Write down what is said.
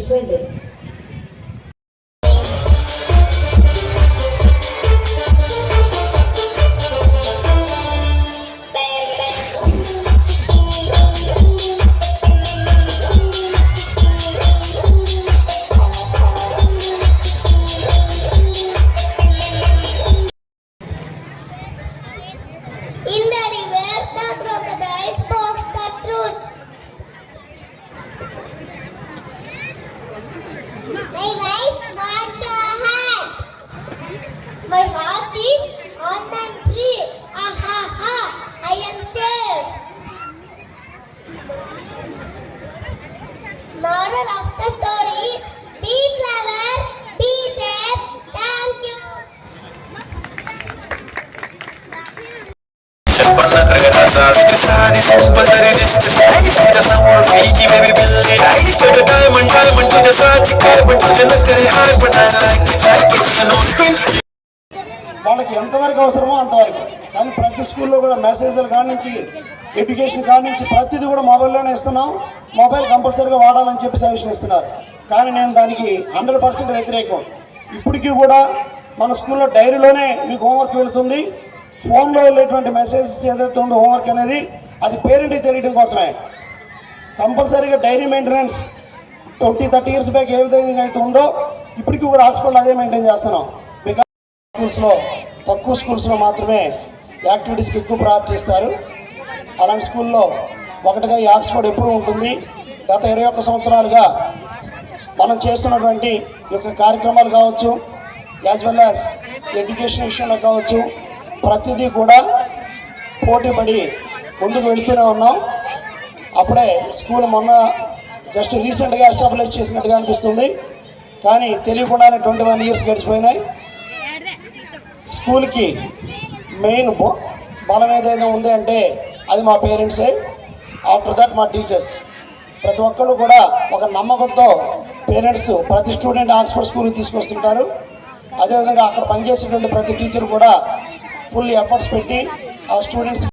విషయం లేదు. My wife wants a hat. My heart is on the tree. Aha ha! I am safe. Moral of the story is: be clever, be safe. Thank you. వాళ్ళకి ఎంతవరకు అవసరమో అంతవరకు. కానీ ప్రతి స్కూల్లో కూడా మెసేజ్లు కాడి నుంచి ఎడ్యుకేషన్ కాడి నుంచి ప్రతిదీ కూడా మొబైల్లోనే ఇస్తున్నాం. మొబైల్ కంపల్సరీగా వాడాలని చెప్పి సజెషన్ ఇస్తున్నారు. కానీ నేను దానికి 100% వ్యతిరేకం. ఇప్పటికీ కూడా మన స్కూల్లో డైరీలోనే మీకు హోంవర్క్ వెళుతుంది. ఫోన్లో వెళ్ళేటువంటి మెసేజెస్ ఏదైతే ఉందో హోంవర్క్ అనేది అది పేరెంట్కి తెలియడం కోసమే. కంపల్సరీగా డైరీ మెయింటెనెన్స్ 20-30 ఇయర్స్ బ్యాక్ ఏ విధంగా అయితే ఉందో ఇప్పటికీ కూడా ఆక్స్ఫర్డ్లో అదే మెయింటైన్ చేస్తున్నాం. బికాస్ స్కూల్స్లో తక్కువ స్కూల్స్లో మాత్రమే యాక్టివిటీస్కి ఎక్కువ ప్రయారిటీ ఇస్తారు. అలాంటి స్కూల్లో ఒకటిగా ఈ ఆక్స్ఫర్డ్ ఎప్పుడూ ఉంటుంది. గత 21 సంవత్సరాలుగా మనం చేస్తున్నటువంటి యొక్క కార్యక్రమాలు కావచ్చు, యాజ్ వెల్ యాజ్ ఎడ్యుకేషన్ విషయంలో కావచ్చు, ప్రతిదీ కూడా పోటీపడి ముందుకు వెళుతూనే ఉన్నాం. అప్పుడే స్కూల్ మొన్న జస్ట్ రీసెంట్గా ఎస్టాబ్లిష్ చేసినట్టుగా అనిపిస్తుంది. కానీ తెలియకుండానే 21 ఇయర్స్ గడిచిపోయినాయి. స్కూల్కి మెయిన్ బలం ఏదైనా ఉంది అంటే అది మా పేరెంట్సే. ఆఫ్టర్ దట్ మా టీచర్స్. ప్రతి ఒక్కళ్ళు కూడా ఒక నమ్మకంతో పేరెంట్స్ ప్రతి స్టూడెంట్ ఆక్స్ఫర్డ్ స్కూల్కి తీసుకొస్తుంటారు. అదేవిధంగా అక్కడ పనిచేసేటువంటి ప్రతి టీచర్ కూడా ఫుల్ ఎఫర్ట్స్ పెట్టి ఆ స్టూడెంట్స్